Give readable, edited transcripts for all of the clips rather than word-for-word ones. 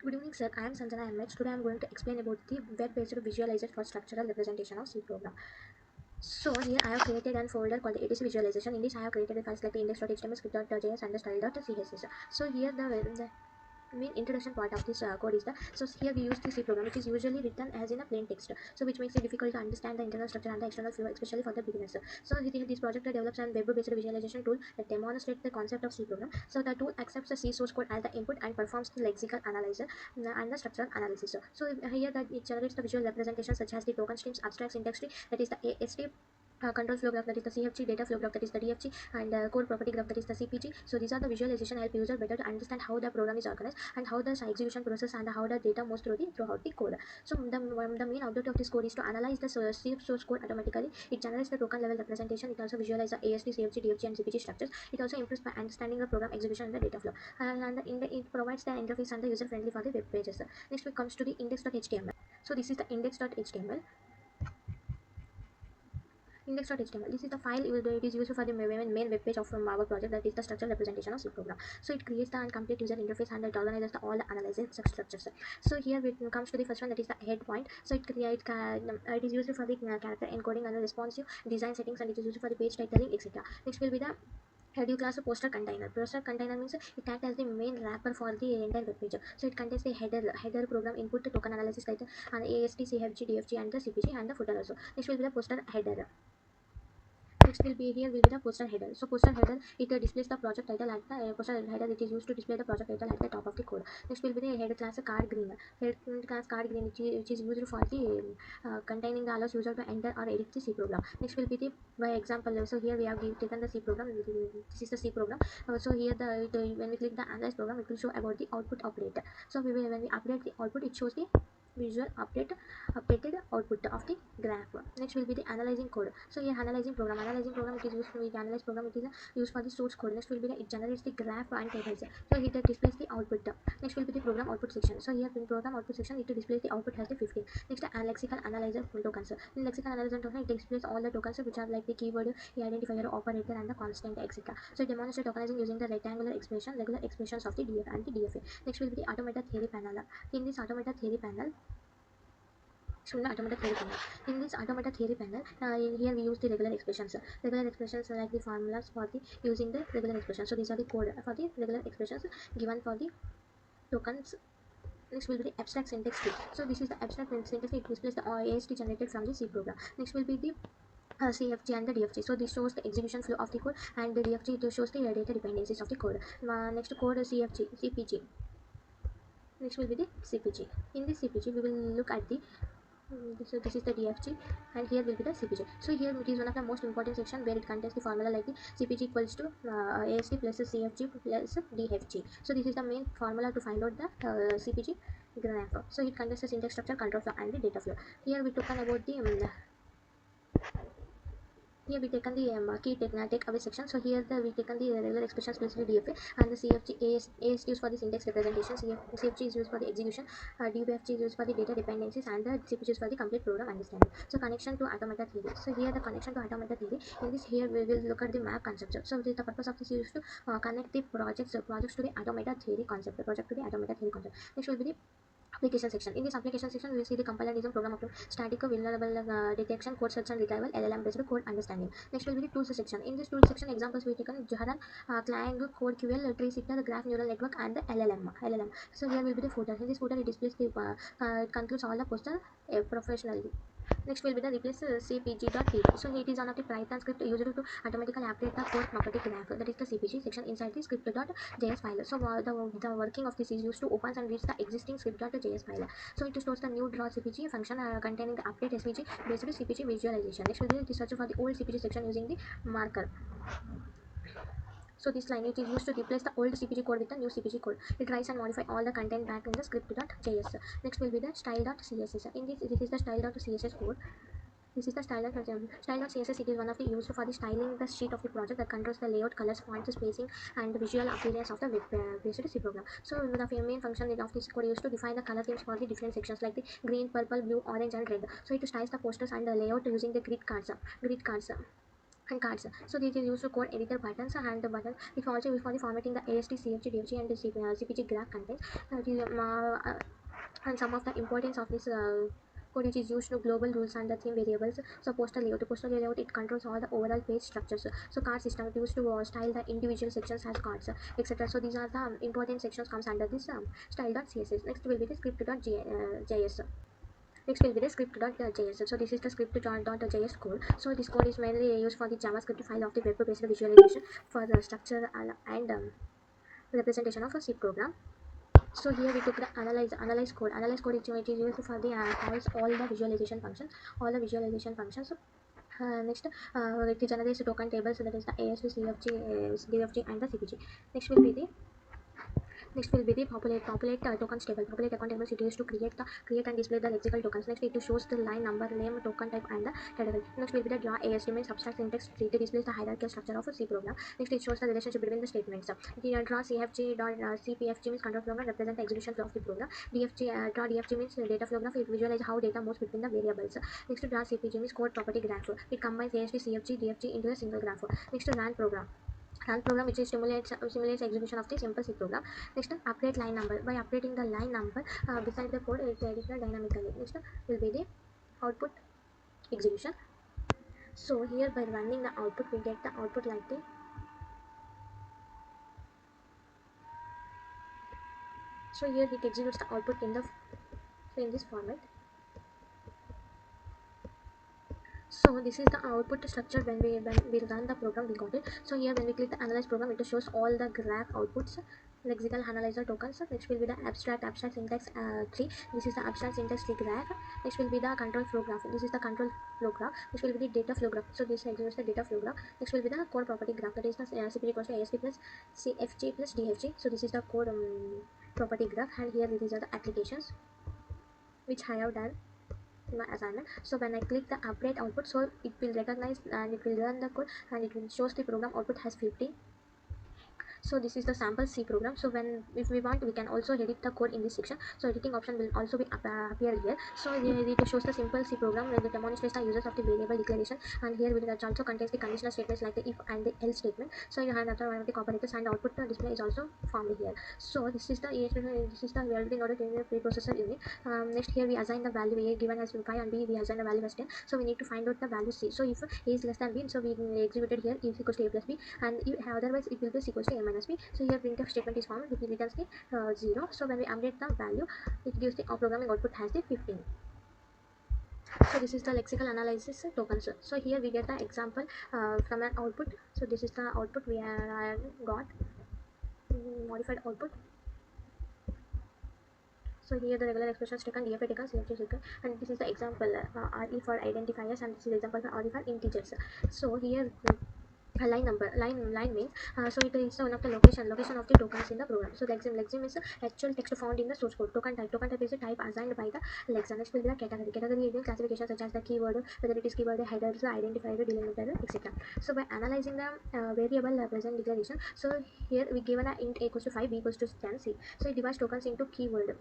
Good evening, sir. I am Sanjana MH. Today I am going to explain about the web-based visualizer for structural representation of C program. So here I have created a folder called ATC visualization. In this I have created a files like the index.html, script.js and the style.css. So here the main introduction part of this code is the here we use the C program, which is usually written as in a plain text, so which makes it difficult to understand the internal structure and the external flow, especially for the beginners. So this project develops a web-based visualization tool that demonstrates the concept of C program. So the tool accepts the C source code as the input and performs the lexical analysis and the structural analysis. So here that it generates the visual representation such as the token streams, abstract syntax tree, that is the AST, control flow graph, that is the CFG, data flow graph, that is the DFG, and code property graph, that is the CPG. So these are the visualization help user better to understand how the program is organized and how the execution process and how the data moves throughout the code. So the main objective of this code is to analyze the source code automatically. It generates the token level representation. It also visualizes the AST, CFG, DFG, and CPG structures. It also improves by understanding the program execution and the data flow. It provides the interface and the user friendly for the web pages. Next, it comes to the index.html. So this is the index.html. Index.html. This is the file it is used for the main web page of our project, that is the structural representation of C program. So it creates the complete user interface and it organizes all the analysis structures. So here it comes to the first one, that is the head point. So it is used for the character encoding and responsive design settings, and it is used for the page titling, etc. Next will be the head class poster container. Poster container means it acts as the main wrapper for the entire web page. So it contains the header program input to token analysis like the AST, CFG, DFG, and the CPG, and the footer also. Next will be the poster header. Next will be here will be the poster header. So poster header, it displays the project title at the poster header. It is used to display the project title at the top of the code. Next will be the header class card green. Head class card green, which is used for the containing the allows user to enter or edit the C program. Next will be the by example. So here we have taken the C program. This is the C program. So here when we click the analyze program, it will show about the output update. So when we update the output, it shows the visual updated output of the graph. Next will be the analyzing code. So here analyzing program, it is used for the analyze program, it is used for the source code. Next will be it generates the graph and tables. So here it displays the output. Next will be the program output section. So here in program output section, it displays the output has the 15. Next lexical analyzer tokens. In lexical analyzer token, it displays all the tokens which are like the keyword, the identifier, operator, and the constant, etc. So it demonstrates tokenizing using the rectangular expression, regular expressions of the DF and the DFA. Next will be the automated theory panel. In this automated theory panel, in this automated theory panel, here we use the regular expressions. Regular expressions are like the formulas for the using the regular expressions. So these are the code for the regular expressions given for the tokens. Next will be the abstract syntax tree. So this is the abstract syntax tree. It displays the AST generated from the C program. Next will be the CFG and the DFG. So this shows the execution flow of the code, and the DFG it shows the data dependencies of the code. Next code CFG, CPG. Next will be the CPG. In this CPG, we will look at the so this is the DFG, and here will be the CPG. So here it is one of the most important section where it contains the formula like the CPG equals to AST plus CFG plus DFG. So this is the main formula to find out the CPG graph. So it contains the syntax structure, control flow, and the data flow. Here we took on about the here we taken the key takeaway section. So here we taken the regular expressions plus the DFA, and the CFG AST used for the syntax representation, CFG is used for the execution, DFG is used for the data dependencies, and the CPG is for the complete program understanding. So connection to automata theory. So here the connection to automata theory. In this here we will look at the map concept. So the purpose of this is to connect the projects to the automata theory concept. The project to the automata theory concept. Next will be the application section. In this application section, we will see the compiler program of static vulnerable detection, code search and retrieval, LLM based code understanding. Next will be the tools section. In this tools section, examples we taken Jaharan, Clang, Code QL, Tree Signal, Graph Neural Network, and the LLM. So here will be the footer. In this footer, it displays the it concludes all the poster professionally. Next will be the replace cpg.py. So it is one of the Python script used to automatically update the code property graph, that is the CPG section inside the script.js file. So the working of this is used to open and reach the existing script.js file. So it stores the new draw CPG function containing the update SVG based CPG visualization. Next will be the search for the old CPG section using the marker. So this line it is used to replace the old CPG code with the new CPG code. It tries and modify all the content back in the script.js. Next will be the style.css. In this is the style.css code. This is the style.css. It is one of the used for the styling the sheet of the project that controls the layout, colors, fonts, spacing, and the visual appearance of the web-based C program. So the main function of this code used to define the color themes for the different sections like the green, purple, blue, orange, and red. So it styles the posters and the layout using the grid cards. and cards. So this is used to code editor buttons and the button. It also used for the formatting the AST, CFG, DFG, and the CPG graph content. And some of the importance of this code which is used to global rules and the theme variables. So postal layout, it controls all the overall page structures. So card system, it used to style the individual sections as cards, etc. So these are the important sections comes under this style.css. Next will be the script.js. Next will be the script.js. So this is the script.js code. So this code is mainly used for the JavaScript file of the web-based visualization for the structure and representation of a C program. So here we took the analyze code. Analyze code it is used for the calls all the visualization functions. All the visualization functions. Next, it generates token tables. So that is the ASV, DFG, and the CPG. Next will be the populate tokens table. Populate account tables it used to create and display the lexical tokens. Next, it shows the line number, name, token type, and the category. Next will be the draw ASD means abstract syntax tree. It displays the hierarchical structure of a C program. Next, it shows the relationship between the statements. The draw CFG dot CPFG means control flow graph represent the execution flow of the program. Draw DFG means data flow graph. It visualize how data moves between the variables. Next, draw CPG means code property graph. It combines ASD, CFG, DFG into a single graph. Next, run program. Run program which is simulates execution of the simple C program. Next, update line number. By updating the line number beside the code, it edits dynamically. Next will be the output execution. So here by running the output, we get the output like the. So here it executes the output in this format. So this is the output structure when we run the program we got it. So here when we click the analyze program, it shows all the graph outputs, lexical analyzer tokens. Next will be the abstract syntax tree. This is the abstract syntax tree graph. Next will be the control flow graph. This is the control flow graph. Next will be the data flow graph. So this executes the data flow graph. Next will be the code property graph. That is the CPG equals to ASP plus CFG plus DFG. So this is the code property graph, and here these are the applications which I have done in my assignment. So when I click the update output, so it will recognize and it will run the code and it will shows the program output has 50. So this is the sample C program. So when if we want, we can also edit the code in this section. So editing option will also be appear here. So here it shows the simple C program where the demonstrates the uses of the variable declaration, and here it also contains the conditional statements like the if and the else statement. So you have another one of the operators, and the output display is also formed here. So this is the we are in order to the preprocessor unit. Next here we assign the value A given as 5 and B we assign the value as 10. So we need to find out the value C. So if A is less than B, so we executed here is equals to A plus B, and otherwise it will be equals to A minus B. So here printf statement is formed, which returns the 0. So when we update the value, it gives the programming output has the 15. So this is the lexical analysis tokens. So here we get the example from an output. So this is the output we got modified output. So here the regular expressions taken, DFA taken, CFG taken, and this is the example RE for identifiers, and this is the example for RE for integers. So here a line means so it is one of the location of the tokens in the program. So lexem is actual text found in the source code. Token type is a type assigned by the lexem. Next will be the category is classification such as the keyword, whether it is keyword, headers, identifier, delimiter, etc. So by analyzing the variable present declaration, so here we given a int a equals to 5, b equals to 10, c. So it divides tokens into keyword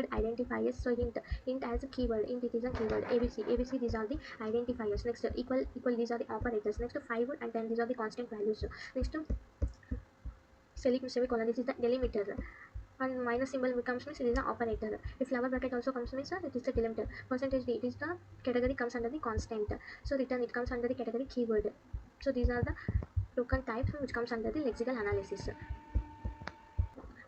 identifiers. So int as a keyword, int it is a keyword. ABC these are the identifiers. Next equal these are the operators. Next to 5 and 10 these are the constant values. Next to semicolon, this is the delimiter, and minus symbol comes means it is the operator. If flower bracket also comes means it is the delimiter. Percentage d, it is the category comes under the constant. So return it comes under the category keyword. So these are the token types which comes under the lexical analysis.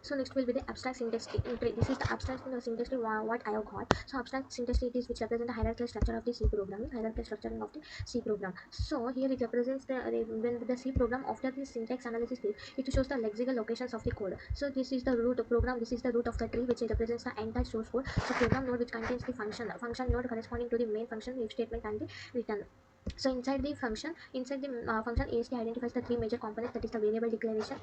So next will be the abstract syntax tree. This is the abstract syntax tree what I have got. So abstract syntax tree is which represent the hierarchical structure of the C program. Hierarchical structuring of the C program. So here it represents when the C program after the syntax analysis stage, it shows the lexical locations of the code. So this is the root of program. This is the root of the tree which represents the entire source code. So program node which contains the function node corresponding to the main function, if statement, and the return. So inside the function AST identifies the three major components, that is the variable declaration,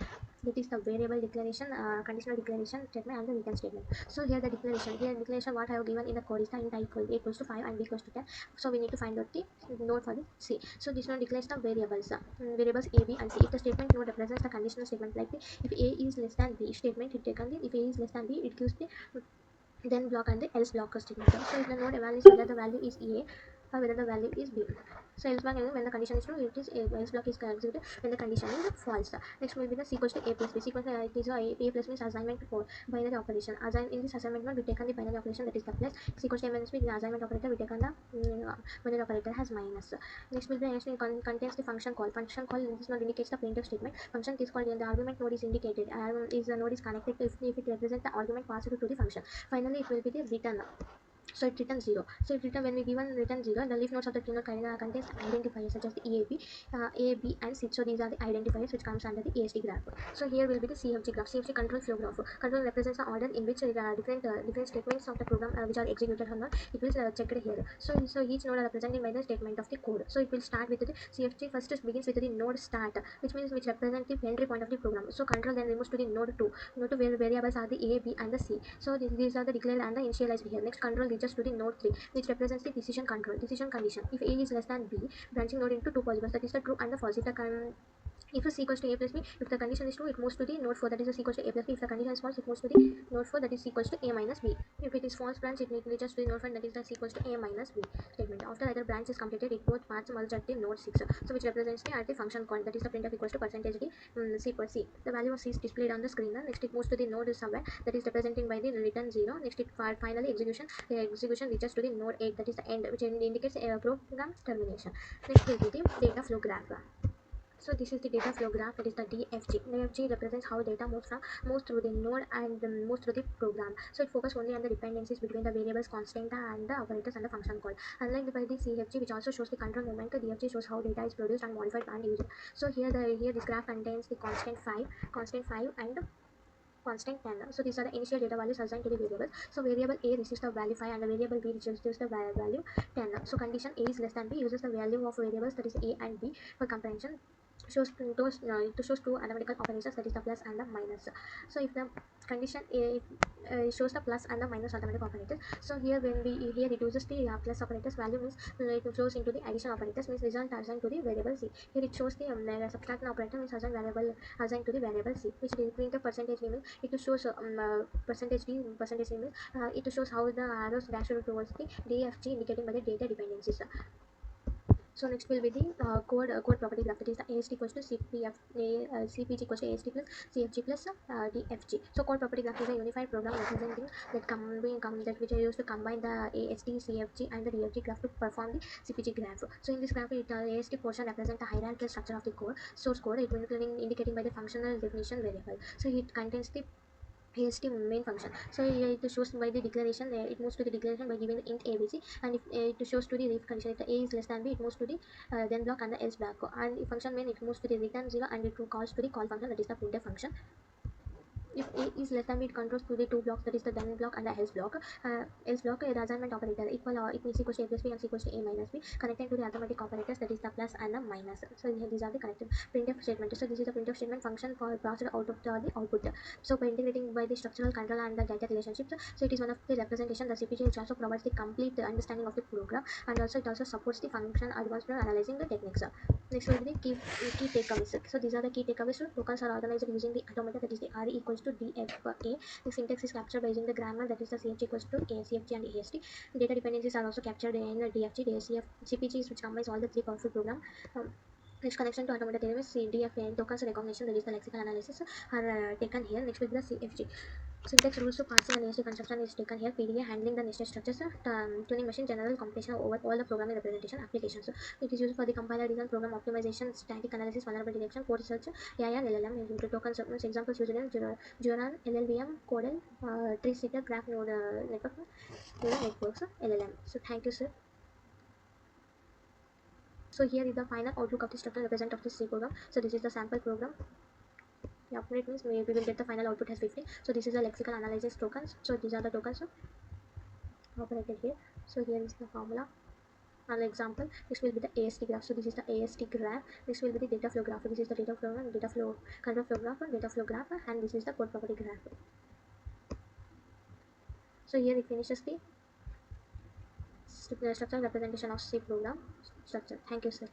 conditional declaration statement, and the return statement. So here the declaration what I have given in the code is the int a equals to 5 and b equals to 10. So we need to find out the node for the C. So this node declares the variables a, b, and c. If the statement node represents the conditional statement like the if a is less than b statement, it taken the if a is less than b, it gives the then block and the else block statement. So if the node evaluates whether the value is a, or whether the value is b. So else block, when the condition is true, it is a, else block is executed when the condition is false. Next will be the c equals to a plus b. Sequence it is a plus means assignment for binary operation. In this assignment mode, we taken the binary operation, that is the plus. C equals to a minus b. In the assignment operator, we taken the binary operator has minus. Next will be the contains the function call. Function call, this node indicates the printf statement. Function is called when the argument node is indicated. The node is connected if it represents the argument passed to the function. Finally, it will be the return. So it returns 0. So it return when we given return 0, the leaf nodes of the tree node contains identifiers such as the EAB, A, B, and C. So these are the identifiers which comes under the ASD graph. So here will be the CFG graph. CFG control flow graph. Control represents the order in which different statements of the program which are executed or not. It will checked here. So each node are represented by the statement of the code. So it will start with the CFG first begins with the node start, which means which represents the entry point of the program. So control then moves to the node 2. Node 2 where variables are the A, B, and the C. So these are the declared and the initialized here. Next control reaches to the node 3, which represents the decision condition. If A is less than B, branching node into two possibles, that is the true and the false. If c equals to a plus b, if the condition is true, it moves to the node 4, that is c equals to a plus b. If the condition is false, it moves to the node 4, that is c equals to a minus b. If it is false branch, it reaches to the node 5, that is the c equals to a minus b statement. After either branch is completed, it both parts merge at the node 6, so which represents the at the function point, that is the printf equals to percentage d c per c. The value of c is displayed on the screen. Next, it moves to the node somewhere, that is representing by the return 0. Next, it finally execution. The execution reaches to the node 8, that is the end, which indicates a program termination. Next will be the data flow graph. So this is the data flow graph. It is the DFG. DFG represents how data moves through the node and moves through the program. So it focuses only on the dependencies between the variables constant and the operators and the function call. Unlike by the CFG, which also shows the control movement, the DFG shows how data is produced and modified and used. So here this graph contains the constant 5, and constant 10. So these are the initial data values assigned to the variables. So variable A receives the value 5 and the variable B receives the value 10. So condition A is less than B uses the value of variables, that is A and B, for comparison. Shows to shows two arithmetical operations, that is the plus and the minus. So if the condition A shows the plus and the minus arithmetic operators, so here when we here it uses the plus operators, value means it flows into the addition operators, means result assigned to the variable C. Here it shows the subtraction operator, means assigned to the variable C, which is print the percentage means it shows percentage means it shows how the arrows dash towards the DFG, indicating by the data dependencies. So next will be the code property graph, that is the AST equals to CPG equals to AST plus CFG plus DFG. So code property graph is a unified program representing that which are used to combine the AST, CFG, and the DFG graph to perform the CPG graph. So in this graph, AST portion represents the hierarchical structure of the code, source code, it will indicating by the functional definition variable. So it contains the AST main function. So it shows by the declaration, it moves to the declaration by giving the int abc, and if it shows to the if condition, if the a is less than b, it moves to the then block and the else block, and if function main, it moves to the return 0, and it calls to the call function, that is the printf function. If a is less than b, it controls to the two blocks, that is the then block and the else block. The assignment operator equal or it means equals to a plus b and equals to a minus b, connected to the arithmetic operators, that is the plus and the minus. So these are the connected printf statement. So this is the printf statement function for passed out of the output. So by integrating by the structural control and the data relationships, so it is one of the representation, the CPG, which also provides the complete understanding of the program, and also it also supports the function advanced analyzing the techniques. Next will be the key takeaways. So these are the key takeaways. Tokens are organized using the automata, that is the RE equals to DFA. The syntax is captured by using the grammar, that is the CFG equals to CFG and AST. Data dependencies are also captured in the DFG, the CPGs, which combines all the three powerful program. Next, connection to automata theorem is CDFA, tokens recognition, that is the lexical analysis, are taken here. Next will be the CFG. Syntax rules to parsing and nested construction is taken here. PDA handling the nested structures, tuning machine, general computation over all the programming representation applications. So it is used for the compiler design, program optimization, static analysis, vulnerability detection, code research, AI and LLM. Into tokens, examples used in Juran, LLVM, Codel, tree setter, graph node network, neural networks, LLM. So thank you, sir. So here is the final outlook of the structural represent of this C program. So this is the sample program. The output means we will get the final output as 50. So this is the lexical analysis tokens. So these are the tokens operated here. So here is the formula. An example, this will be the AST graph. So this is the AST graph. This will be the data flow graph. This is the data flow and data flow control flow graph and data flow graph, and this is the code property graph. So here it finishes the structural representation of C program structure. Thank you, sir.